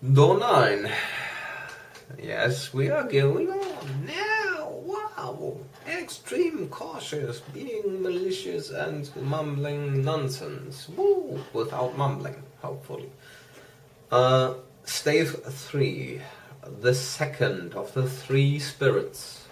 Door 9. Yes, we are going on now. Wow. Extreme cautious, being malicious and mumbling nonsense. Woo. Without mumbling, hopefully. Stave 3. The second of the three spirits.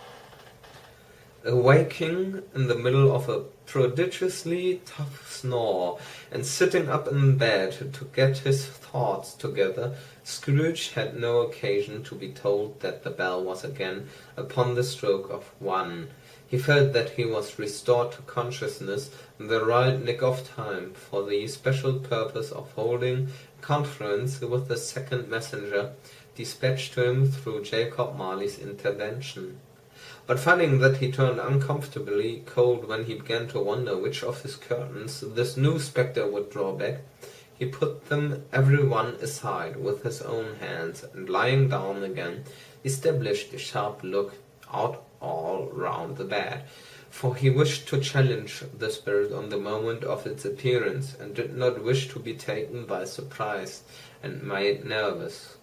Awaking in the middle of a prodigiously tough snore, and sitting up in bed to get his thoughts together, Scrooge had no occasion to be told that the bell was again upon the stroke of 1. He felt that he was restored to consciousness in the right nick of time for the special purpose of holding conference with the second messenger, dispatched to him through Jacob Marley's intervention. But finding that he turned uncomfortably cold when he began to wonder which of his curtains this new spectre would draw back, he put them every one aside with his own hands, and lying down again, established a sharp look out all round the bed, for he wished to challenge the spirit on the moment of its appearance, and did not wish to be taken by surprise and made nervous.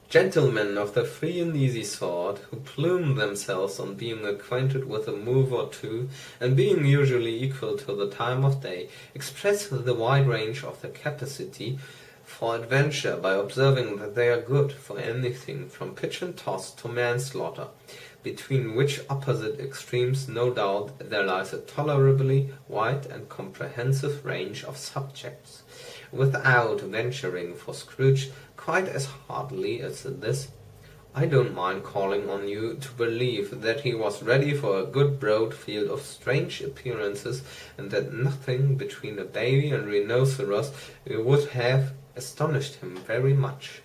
Gentlemen of the free and easy sort, who plume themselves on being acquainted with a move or two, and being usually equal to the time of day, express the wide range of their capacity for adventure by observing that they are good for anything from pitch and toss to manslaughter, between which opposite extremes no doubt there lies a tolerably wide and comprehensive range of subjects. Without venturing for Scrooge quite as heartily as this, I don't mind calling on you to believe that he was ready for a good broad field of strange appearances, and that nothing between a baby and rhinoceros would have astonished him very much.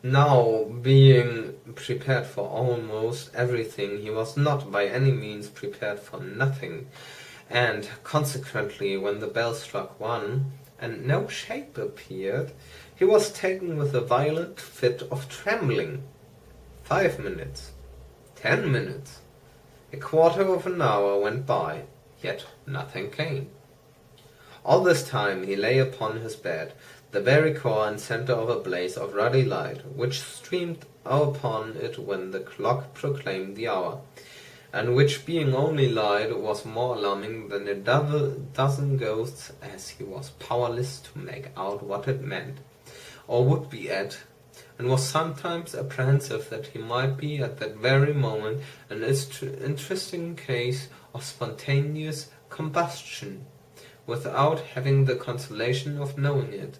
Now, being prepared for almost everything, he was not by any means prepared for nothing, and consequently when the bell struck 1, and no shape appeared, he was taken with a violent fit of trembling. 5 minutes, 10 minutes, a quarter of an hour went by, yet nothing came. All this time he lay upon his bed, the very core and centre of a blaze of ruddy light, which streamed upon it when the clock proclaimed the hour, and which, being only light, was more alarming than a dozen ghosts, as he was powerless to make out what it meant, or would be at, and was sometimes apprehensive that he might be at that very moment an interesting case of spontaneous combustion, without having the consolation of knowing it.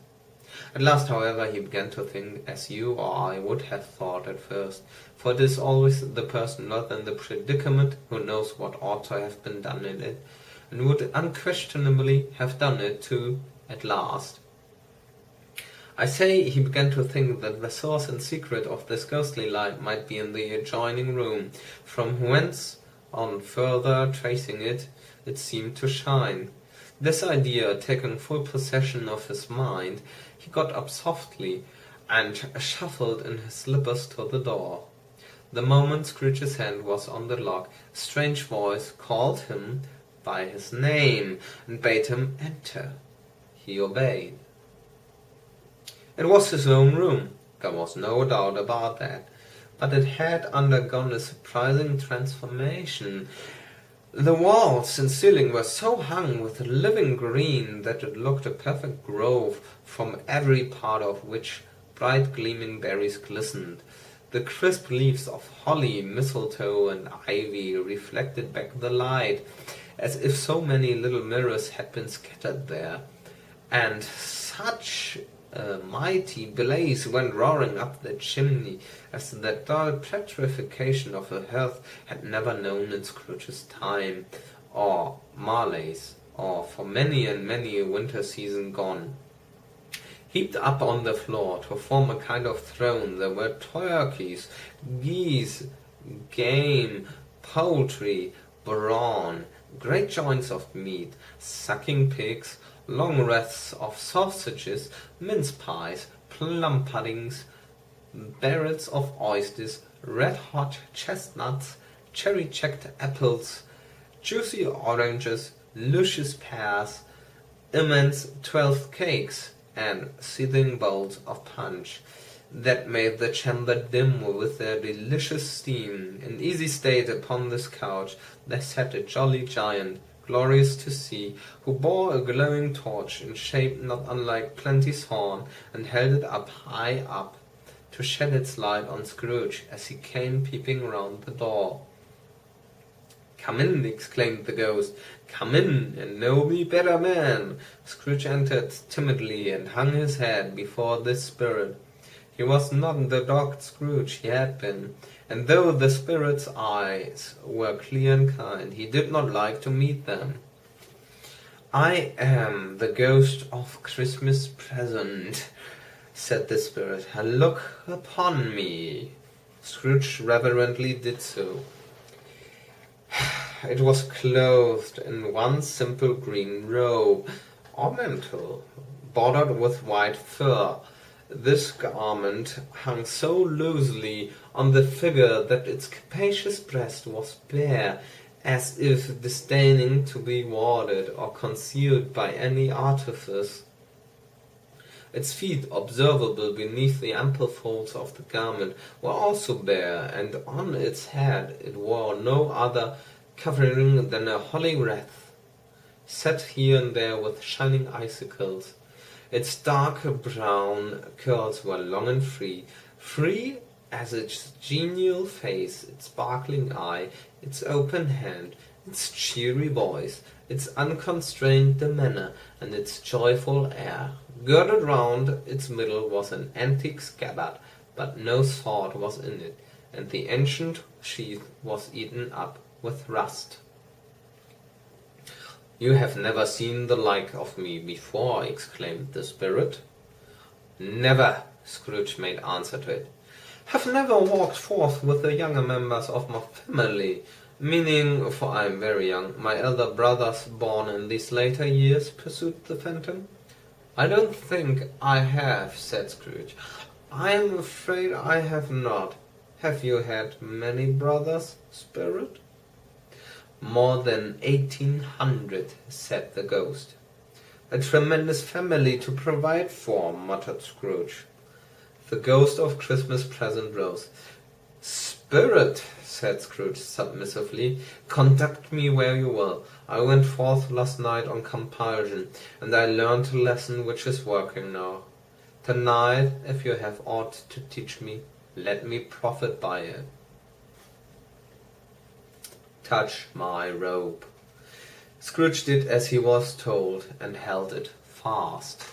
At last, however, he began to think as you or I would have thought at first, for it is always the person not in the predicament who knows what ought to have been done in it, and would unquestionably have done it too at last. I say he began to think that the source and secret of this ghostly light might be in the adjoining room, from whence, on further tracing it, it seemed to shine. This idea taking full possession of his mind, he got up softly, and shuffled in his slippers to the door. The moment Scrooge's hand was on the lock, a strange voice called him by his name, and bade him enter. He obeyed. It was his own room, there was no doubt about that, but it had undergone a surprising transformation. The walls and ceiling were so hung with living green that it looked a perfect grove, from every part of which bright gleaming berries glistened. The crisp leaves of holly, mistletoe, and ivy reflected back the light, as if so many little mirrors had been scattered there, and such a mighty blaze went roaring up the chimney as the dull petrification of a hearth had never known in Scrooge's time, or Marley's, or for many and many a winter season gone. Heaped up on the floor to form a kind of throne, there were turkeys, geese, game, poultry, brawn, great joints of meat, sucking pigs, long wreaths of sausages, mince pies, plum puddings, barrels of oysters, red-hot chestnuts, cherry-cheeked apples, juicy oranges, luscious pears, immense 12th cakes, and seething bowls of punch that made the chamber dim with their delicious steam. In easy state upon this couch there sat a jolly giant, glorious to see, who bore a glowing torch in shape not unlike Plenty's horn, and held it up high up to shed its light on Scrooge as he came peeping round the door. "Come in," exclaimed the ghost. "Come in, and know me better, man." Scrooge entered timidly and hung his head before this spirit. He was not the dogged Scrooge he had been, and though the spirit's eyes were clear and kind, he did not like to meet them. "I am the ghost of Christmas present," said the spirit, "and look upon me." Scrooge reverently did so. It was clothed in one simple green robe, or mantle, bordered with white fur. This garment hung so loosely on the figure that its capacious breast was bare, as if disdaining to be warded or concealed by any artifice. Its feet, observable beneath the ample folds of the garment, were also bare, and on its head it wore no other covering than a holly wreath, set here and there with shining icicles. Its dark brown curls were long and free as its genial face, its sparkling eye, its open hand, its cheery voice, its unconstrained demeanor, and its joyful air. Girded round its middle was an antique scabbard, but no sword was in it, and the ancient sheath was eaten up with rust. "You have never seen the like of me before," exclaimed the spirit. "Never," Scrooge made answer to it. "Have never walked forth with the younger members of my family, meaning, for I am very young, my elder brothers born in these later years," pursued the phantom. "I don't think I have," said Scrooge. "I am afraid I have not. Have you had many brothers, spirit?" "More than 1800, said the ghost. "A tremendous family to provide for," muttered Scrooge. The ghost of Christmas present rose. "Spirit," said Scrooge submissively, "conduct me where you will. I went forth last night on compulsion, and I learned a lesson which is working now. Tonight, if you have aught to teach me, let me profit by it. Touch my robe." Scrooge did as he was told, and held it fast.